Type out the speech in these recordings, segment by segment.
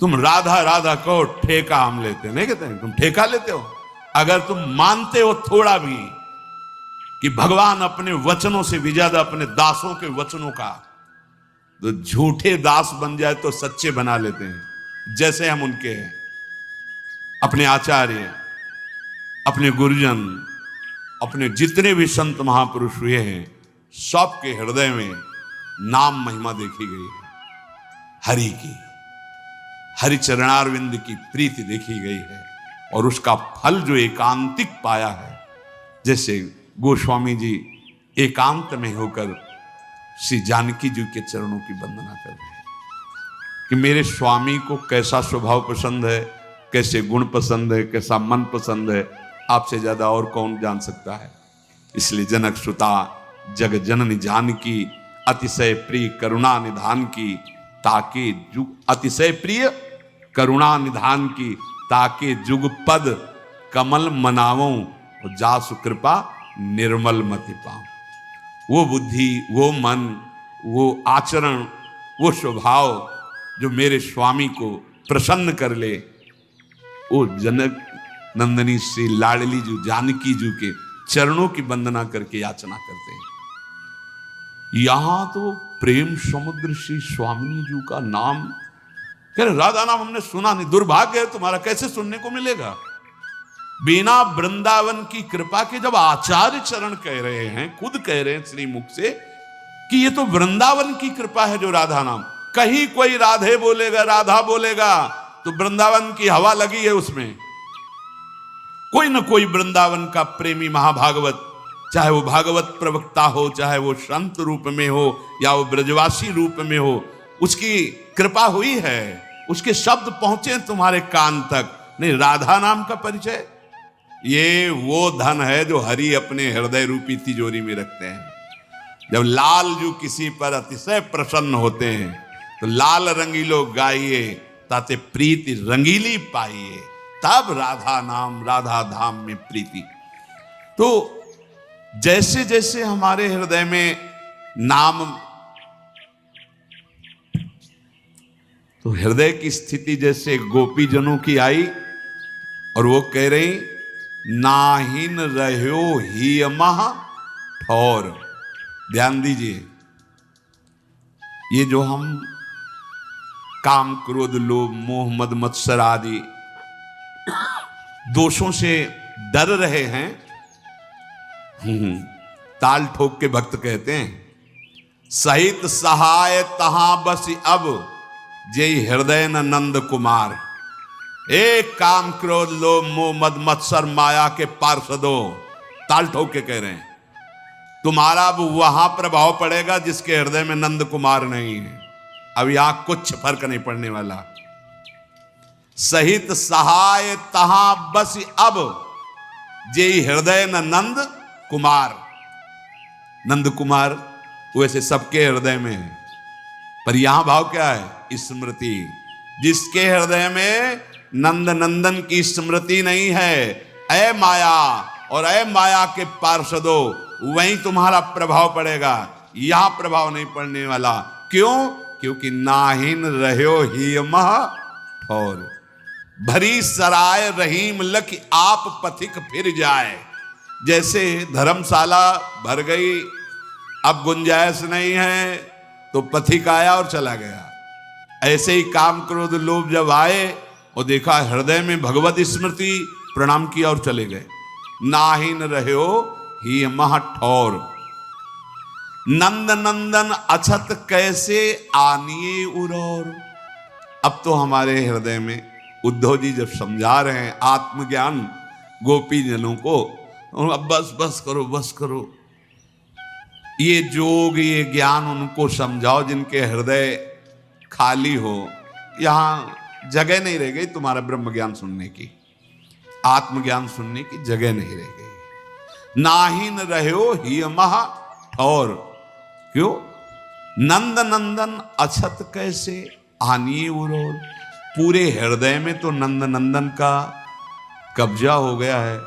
तुम राधा राधा कहो, ठेका हम लेते नहीं कहते हैं, तुम ठेका लेते हो। अगर तुम मानते हो थोड़ा भी कि भगवान अपने वचनों से भी ज्यादा अपने दासों के वचनों का, तो झूठे दास बन जाए तो सच्चे बना लेते हैं। जैसे हम उनके हैं, अपने आचार्य, अपने गुरुजन, अपने जितने भी संत महापुरुष हुए हैं, सबके हृदय में नाम महिमा देखी गई है, हरि की, हरि चरणारविंद की प्रीति देखी गई है, और उसका फल जो एकांतिक पाया है। जैसे गोस्वामी जी एकांत में होकर श्री जानकी जी के चरणों की वंदना कर रहे हैं कि मेरे स्वामी को कैसा स्वभाव पसंद है, कैसे गुण पसंद है, कैसा मन पसंद है, आपसे ज्यादा और कौन जान सकता है। इसलिए जनक सुता जग जननी जानकी, अतिशय प्रिय करुणा निधान की, ताके जुग अतिशय प्रिय करुणा निधान की, ताके जुग पद कमल मनावों, जासु कृपा निर्मल मति पाऊं। वो बुद्धि, वो मन, वो आचरण, वो स्वभाव जो मेरे स्वामी को प्रसन्न कर ले, वो जनक नंदनी श्री लाडली जी जानकी जी के चरणों की वंदना करके याचना करते हैं। यहां तो प्रेम समुद्र श्री स्वामिनी जी का नाम, कह रहे राधा नाम हमने सुना नहीं, दुर्भाग्य है तुम्हारा, कैसे सुनने को मिलेगा। बिना वृंदावन की कृपा के जब आचार्य चरण कह रहे हैं, खुद कह रहे हैं श्री मुख से कि ये तो वृंदावन की कृपा है जो राधा नाम, कहीं कोई राधे बोलेगा, राधा बोलेगा तो वृंदावन की हवा लगी है उसमें। कोई ना कोई वृंदावन का प्रेमी महाभागवत, चाहे वो भागवत प्रवक्ता हो, चाहे वो संत रूप में हो या वो ब्रजवासी रूप में हो, उसकी कृपा हुई है, उसके शब्द पहुंचे तुम्हारे कान तक। नहीं, राधा नाम का परिचय, ये वो धन है जो हरि अपने हृदय रूपी तिजोरी में रखते हैं। जब लाल जो किसी पर अतिशय प्रसन्न होते हैं तो लाल रंगीलो गाइए, ताते प्रीति रंगीली पाइए, तब राधा नाम राधा धाम में प्रीति। तो जैसे जैसे हमारे हृदय में नाम, तो हृदय की स्थिति जैसे गोपीजनों की आई और वो कह रही नाहिन रह्यो ही मह ठौर। ध्यान दीजिए, ये जो हम काम क्रोध लोभ मोह मद मत्सर आदि दोषों से डर रहे हैं, ताल ठोक के भक्त कहते हैं सहित सहाय तहां बस अब जय हृदय न नंद कुमार। एक काम क्रोध लोभ मोह मद मत्सर माया के पार्षदों, ताल ठोक के कह रहे हैं तुम्हारा अब वहां प्रभाव पड़ेगा जिसके हृदय में नंद कुमार नहीं है। अब यहां कुछ फर्क नहीं पड़ने वाला। सहित सहाय तहां बस अब जे हृदय न नंद कुमार। नंद कुमार वैसे सबके हृदय में है, पर यहां भाव क्या है? स्मृति। जिसके हृदय में नंद नंदन की स्मृति नहीं है, ऐ माया और ऐ माया के पार्षदों, वहीं तुम्हारा प्रभाव पड़ेगा, यहां प्रभाव नहीं पड़ने वाला। क्यों? क्योंकि नाहिन रह्यो ही मह ठौर। भरी सराय रहीम लख आप पथिक फिर जाए। जैसे धर्मशाला भर गई, अब गुंजाइश नहीं है तो पथिक आया और चला गया। ऐसे ही काम क्रोध लोभ जब आए और देखा हृदय में भगवत स्मृति, प्रणाम किया और चले गए। नाहिन रह्यो ही मह ठौर। नंद नंदन अछत कैसे आनिए उरौर। अब तो हमारे हृदय में उद्धव जी जब समझा रहे हैं आत्मज्ञान गोपी जनों को, अब बस बस करो, बस करो, ये जोग ये ज्ञान उनको समझाओ जिनके हृदय खाली हो। यहां जगह नहीं रह गई तुम्हारा ब्रह्म ज्ञान सुनने की, आत्मज्ञान सुनने की जगह नहीं रह गई। नाहिन रह्यो ही मह ठौर। क्यों? नंद नंदन अछत कैसे आनिए उरौर। पूरे हृदय में तो नंद नंदन का कब्जा हो गया है,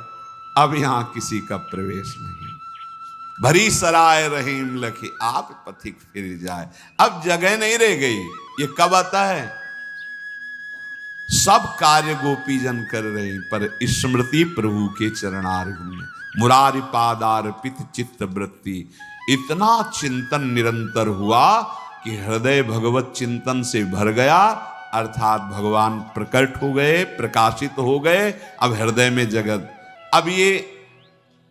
अब यहां किसी का प्रवेश नहीं। भरी सराय रहीम लखी आप पथिक फिर जाए। अब जगह नहीं रह गई। ये कब आता है? सब कार्य गोपी जन कर रहे, पर स्मृति प्रभु के चरणारविंद में। मुरारी पादार्पित चित्त वृत्ति, इतना चिंतन निरंतर हुआ कि हृदय भगवत चिंतन से भर गया, अर्थात भगवान प्रकट हो गए, प्रकाशित हो गए। अब हृदय में जगत, अब ये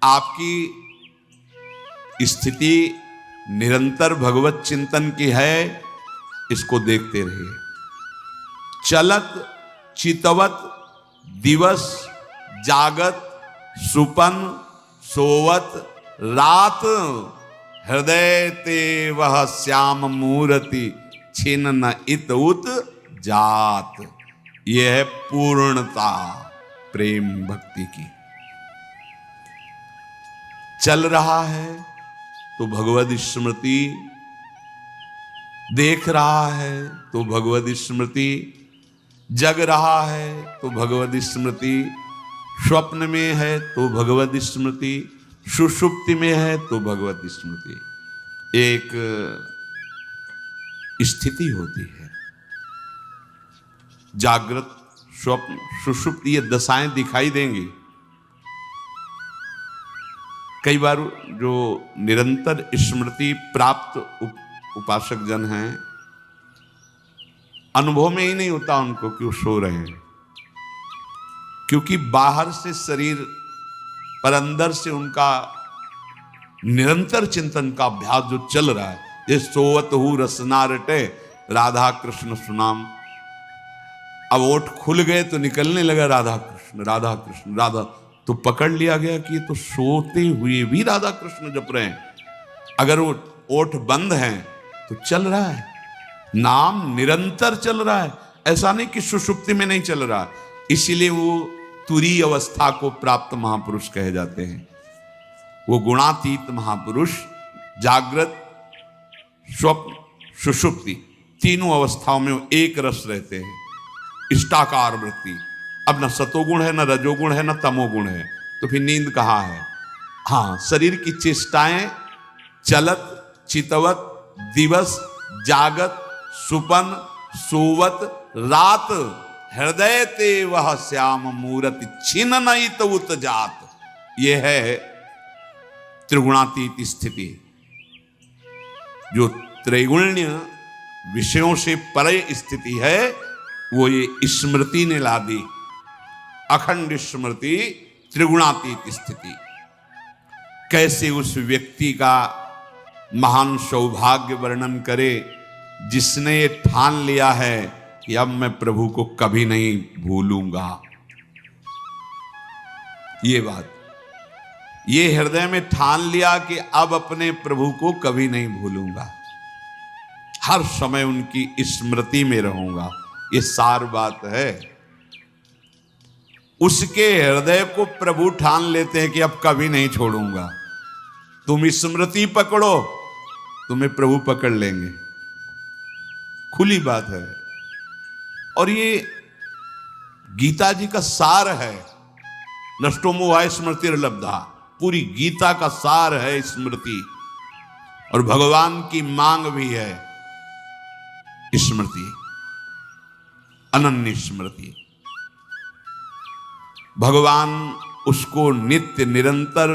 आपकी स्थिति निरंतर भगवत चिंतन की है, इसको देखते रहिए। चलत चितवत दिवस जागत सुपन सोवत रात, हृदय ते वह श्याम मूर्ति छिन न इत उत जात। यह है पूर्णता प्रेम भक्ति की। चल रहा है तो भगवद स्मृति, देख रहा है तो भगवद स्मृति, जग रहा है तो भगवद स्मृति, स्वप्न में है तो भगवद स्मृति, सुषुप्ति में है तो भगवत स्मृति। एक स्थिति होती है, जागृत स्वप्न सुषुप्ति, ये दशाएं दिखाई देंगी। कई बार जो निरंतर स्मृति प्राप्त उपासक जन हैं, अनुभव में ही नहीं होता उनको कि वो सो रहे हैं, क्योंकि बाहर से शरीर पर अंदर से उनका निरंतर चिंतन का अभ्यास जो चल रहा है। ये सोवत हूँ रसना रटे राधा कृष्ण सुनाम, अब ओठ खुल गए तो निकलने लगा राधा कृष्ण राधा कृष्ण राधा, तो पकड़ लिया गया कि ये तो सोते हुए भी राधा कृष्ण जप रहे हैं। अगर वो ओठ बंद हैं तो चल रहा है, नाम निरंतर चल रहा है, ऐसा नहीं कि सुषुप्ति में नहीं चल रहा। इसीलिए वो तुरीय अवस्था को प्राप्त महापुरुष कहे जाते हैं। वो गुणातीत महापुरुष जागृत स्वप्न सुषुप्ति तीनों अवस्थाओं में वो एक रस रहते हैं, इष्टाकार वृत्ति। अब न सतोगुण है, न रजोगुण है, न तमोगुण है, तो फिर नींद कहाँ है? हाँ, शरीर की चेष्टाएं चलत चितवत दिवस जागत सुपन सोवत रात, हृदय ते वह श्याम मूर्ति छिन नहीं तो उत जात। यह है त्रिगुणातीत स्थिति। जो त्रैगुण्य विषयों से परे स्थिति है, वो ये स्मृति ने ला दी। अखंड स्मृति, त्रिगुणातीत स्थिति। कैसे उस व्यक्ति का महान सौभाग्य वर्णन करे जिसने ये ठान लिया है कि अब मैं प्रभु को कभी नहीं भूलूंगा। ये बात, ये हृदय में ठान लिया कि अब अपने प्रभु को कभी नहीं भूलूंगा, हर समय उनकी स्मृति में रहूंगा। ये सार बात है। उसके हृदय को प्रभु ठान लेते हैं कि अब कभी नहीं छोड़ूंगा। तुम स्मृति पकड़ो, तुम्हें प्रभु पकड़ लेंगे। खुली बात है। और ये गीता जी का सार है। नष्टो मोहाय स्मृति लब्धा, पूरी गीता का सार है स्मृति। और भगवान की मांग भी है स्मृति, अनन्य स्मृति। भगवान उसको नित्य निरंतर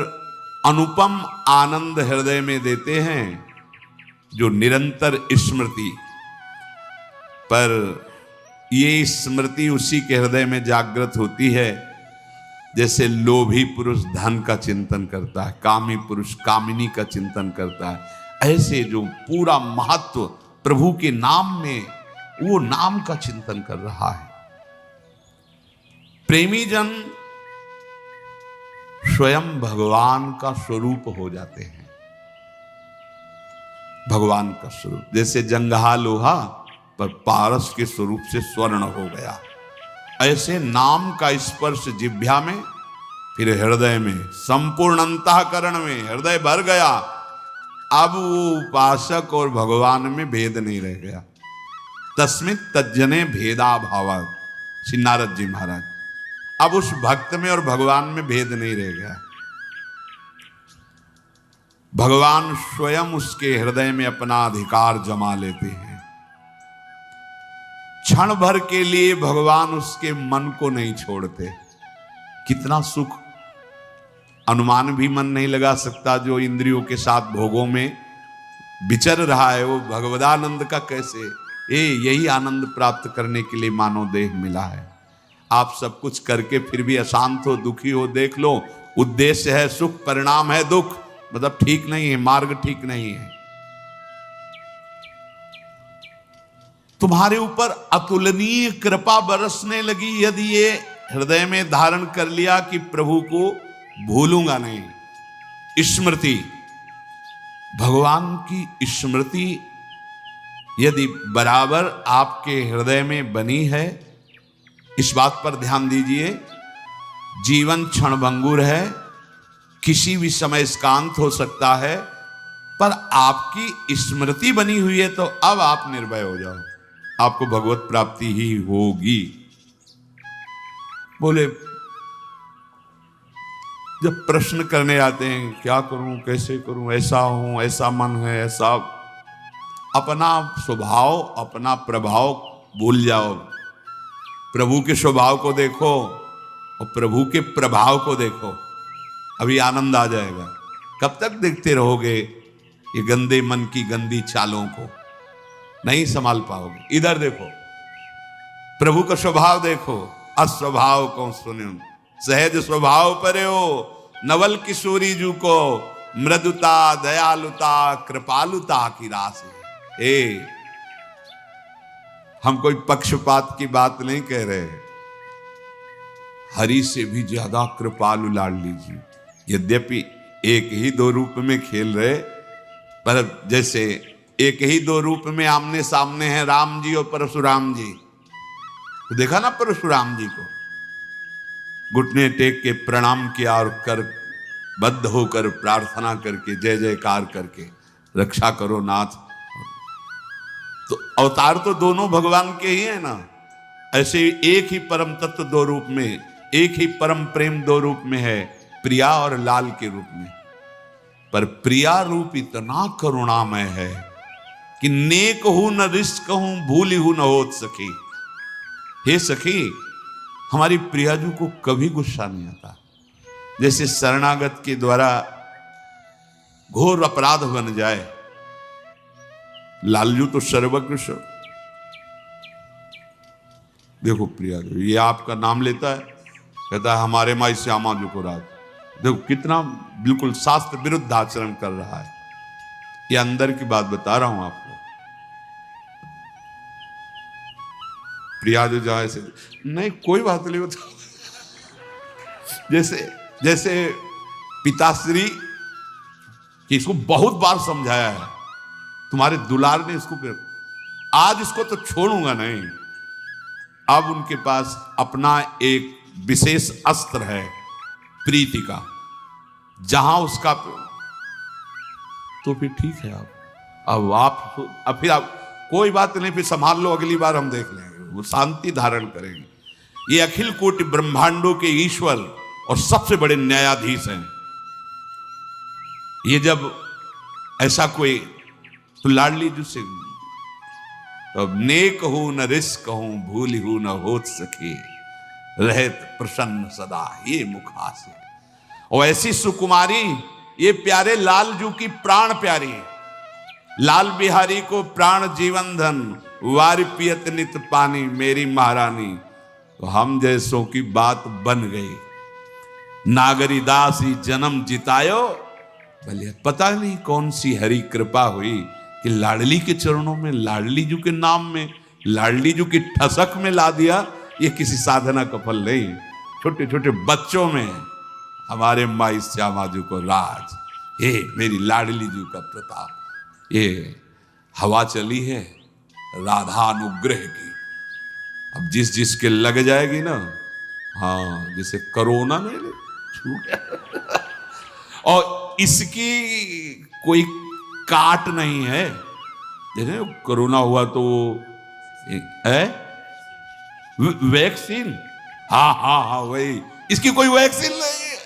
अनुपम आनंद हृदय में देते हैं जो निरंतर स्मृति। पर ये स्मृति उसी के हृदय में जागृत होती है जैसे लोभी पुरुष धन का चिंतन करता है, कामी पुरुष कामिनी का चिंतन करता है। ऐसे जो पूरा महत्व प्रभु के नाम में, वो नाम का चिंतन कर रहा है। प्रेमी जन स्वयं भगवान का स्वरूप हो जाते हैं। भगवान का स्वरूप, जैसे जंगहा लोहा पर पारस के स्वरूप से स्वर्ण हो गया, ऐसे नाम का स्पर्श जिह्वा में, फिर हृदय में, संपूर्ण अंतःकरण में हृदय भर गया। अब वो उपासक और भगवान में भेद नहीं रह गया। तस्मित् तज्जने भेदा भावा, श्री नारद जी महाराज। अब उस भक्त में और भगवान में भेद नहीं रह गया। भगवान स्वयं उसके हृदय में अपना अधिकार जमा लेते हैं। क्षण भर के लिए भगवान उसके मन को नहीं छोड़ते। कितना सुख अनुमान भी मन नहीं लगा सकता। जो इंद्रियों के साथ भोगों में विचर रहा है वो भगवदानंद का कैसे, यही आनंद प्राप्त करने के लिए मानव देह मिला है। आप सब कुछ करके फिर भी अशांत हो, दुखी हो, देख लो उद्देश्य है सुख, परिणाम है दुख, मतलब ठीक नहीं है, मार्ग ठीक नहीं है। तुम्हारे ऊपर अतुलनीय कृपा बरसने लगी यदि ये हृदय में धारण कर लिया कि प्रभु को भूलूंगा नहीं। स्मृति, भगवान की स्मृति यदि बराबर आपके हृदय में बनी है, इस बात पर ध्यान दीजिए। जीवन क्षणभंगुर है, किसी भी समय इसका अंत हो सकता है, पर आपकी स्मृति बनी हुई है तो अब आप निर्भय हो जाओ, आपको भगवत प्राप्ति ही होगी। बोले जब प्रश्न करने आते हैं क्या करूं, कैसे करूं, ऐसा हूं, ऐसा मन है, ऐसा, अपना स्वभाव अपना प्रभाव भूल जाओ। प्रभु के स्वभाव को देखो और प्रभु के प्रभाव को देखो, अभी आनंद आ जाएगा। कब तक देखते रहोगे ये गंदे मन की गंदी चालों को, नहीं संभाल पाओगे। इधर देखो, प्रभु का स्वभाव देखो। अस्वभाव को सुनो, सहज स्वभाव परे हो, नवल किशोरी जू को मृदुता, दयालुता, कृपालुता की राशि। हम कोई पक्षपात की बात नहीं कह रहे, हरि से भी ज्यादा कृपालु लाडली जी। यद्यपि एक ही दो रूप में खेल रहे, पर जैसे एक ही दो रूप में आमने सामने हैं राम जी और परशुराम जी। तो देखा ना परशुराम जी को, घुटने टेक के प्रणाम किया और कर बद्ध होकर प्रार्थना करके जय जयकार करके रक्षा करो नाथ। तो अवतार तो दोनों भगवान के ही है ना। ऐसे एक ही परम तत्व दो रूप में, एक ही परम प्रेम दो रूप में है, प्रिया और लाल के रूप में। पर प्रिया रूप इतना करुणामय है कि नेक हूं न रिश्क हूं, भूली हूं न होत सखी। हे सखी, हमारी प्रियाजू को कभी गुस्सा नहीं आता। जैसे शरणागत के द्वारा घोर अपराध बन जाए, लालजू तो सर्वज्ञ सब। देखो प्रियाजू ये आपका नाम लेता है, कहता है हमारे माई श्यामा जी को राज। देखो कितना बिल्कुल शास्त्र विरुद्ध आचरण कर रहा है। ये अंदर की बात बता रहा हूं आपको। प्रियाजू जाए से नहीं, कोई बात नहीं होता। जैसे पिताश्री कि इसको बहुत बार समझाया है, तुम्हारे दुलार ने इसको, आज इसको तो छोड़ूंगा नहीं। अब उनके पास अपना एक विशेष अस्त्र है प्रीति का, जहां उसका, तो फिर ठीक है। अब फिर आप कोई बात नहीं, फिर संभाल लो, अगली बार हम देख लेंगे, वो शांति धारण करेंगे। ये अखिल कोटि ब्रह्मांडों के ईश्वर और सबसे बड़े न्यायाधीश हैं। ये जब ऐसा कोई, तो लाडली जी से तो नेक हूं न रिश्क हूं, भूली हूं न होत सके, रहत प्रसन्न सदा ये मुखा से। और ऐसी सुकुमारी, ये प्यारे लालजू की प्राण प्यारी, लाल बिहारी को प्राण जीवन धन, वारि पियत नित पानी मेरी महारानी। तो हम जैसों की बात बन गई। नागरी दास ही जन्म जितायो, भले पता नहीं कौन सी हरी कृपा हुई कि लाडली के चरणों में, लाडली जू के नाम में, लाडली जू की ठसक में ला दिया। ये किसी साधना का फल नहीं, छोटे छोटे बच्चों में हमारे माई श्यामा जी को राज। ये मेरी लाडली जी का प्रताप। ये हवा चली है राधा अनुग्रह की, अब जिस जिसके लग जाएगी ना, हाँ जैसे कोरोना में छूट गया। और इसकी कोई काट नहीं है। जैसे कोरोना हुआ तो है वैक्सीन, हाँ हाँ हाँ वही, इसकी कोई वैक्सीन नहीं है।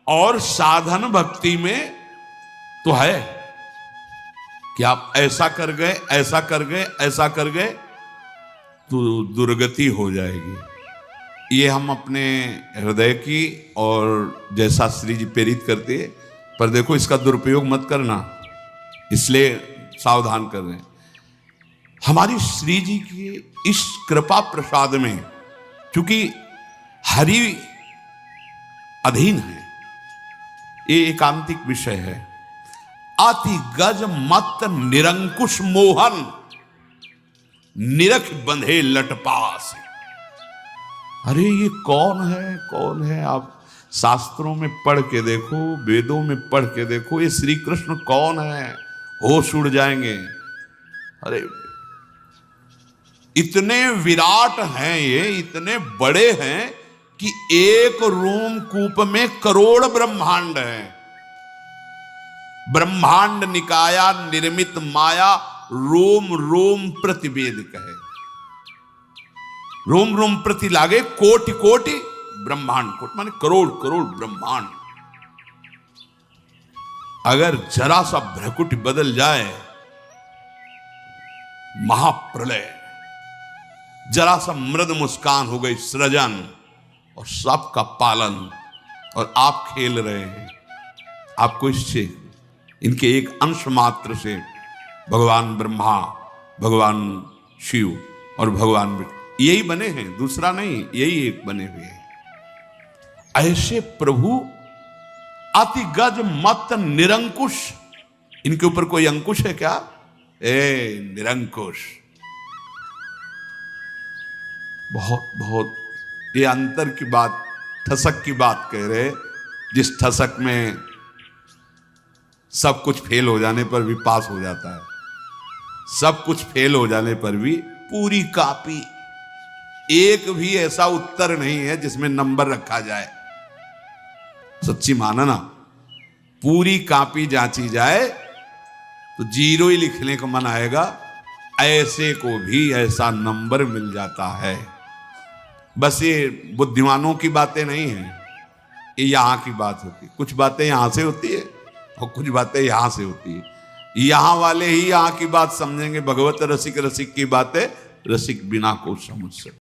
और साधन भक्ति में तो है कि आप ऐसा कर गए, ऐसा कर गए, ऐसा कर गए तो दुर्गति हो जाएगी। ये हम अपने हृदय की और जैसा श्री जी प्रेरित करते हैं, पर देखो इसका दुरुपयोग मत करना, इसलिए सावधान कर रहे हैं। हमारी श्री जी की इस कृपा प्रसाद में चूंकि हरि अधीन है, ये एकांतिक विषय है। अति गज मत निरंकुश मोहन, निरख बंधे लटपास। अरे ये कौन है, कौन है? आप शास्त्रों में पढ़ के देखो, वेदों में पढ़ के देखो, ये श्री कृष्ण कौन है, होश उड़ जाएंगे। अरे इतने विराट हैं, ये इतने बड़े हैं कि एक रोम कूप में करोड़ ब्रह्मांड है। ब्रह्मांड निकाया निर्मित माया, रोम रोम प्रतिवेद कहे। रोम रोम प्रति लागे कोटि कोटि ब्रह्मांड, कोटि माने करोड़ करोड़ ब्रह्मांड। अगर जरा सा भ्रकुटी बदल जाए, महाप्रलय, जरा सा मृद मुस्कान हो गई, सृजन और सबका पालन, और आप खेल रहे हैं। आपको इससे, इनके एक अंश मात्र से भगवान ब्रह्मा, भगवान शिव और भगवान विष्णु यही बने हैं, दूसरा नहीं, यही एक बने हुए हैं। ऐसे प्रभु अति गज मत निरंकुश, इनके ऊपर कोई अंकुश है क्या? निरंकुश। बहुत बहुत ये अंतर की बात, ठसक की बात कह रहे, जिस ठसक में सब कुछ फेल हो जाने पर भी पास हो जाता है, सब कुछ फेल हो जाने पर भी पूरी कॉपी, एक भी ऐसा उत्तर नहीं है जिसमें नंबर रखा जाए। सच्ची माना ना, पूरी कॉपी जांची जाए तो 0 ही लिखने का मन आएगा, ऐसे को भी ऐसा नंबर मिल जाता है। बस ये बुद्धिमानों की बातें नहीं है, ये यहां की बात होती है। कुछ बातें यहां से होती है और कुछ बातें यहां से होती है। यहां वाले ही यहां की बात समझेंगे, भगवत रसिक रसिक की बातें रसिक बिना को समझ सकते।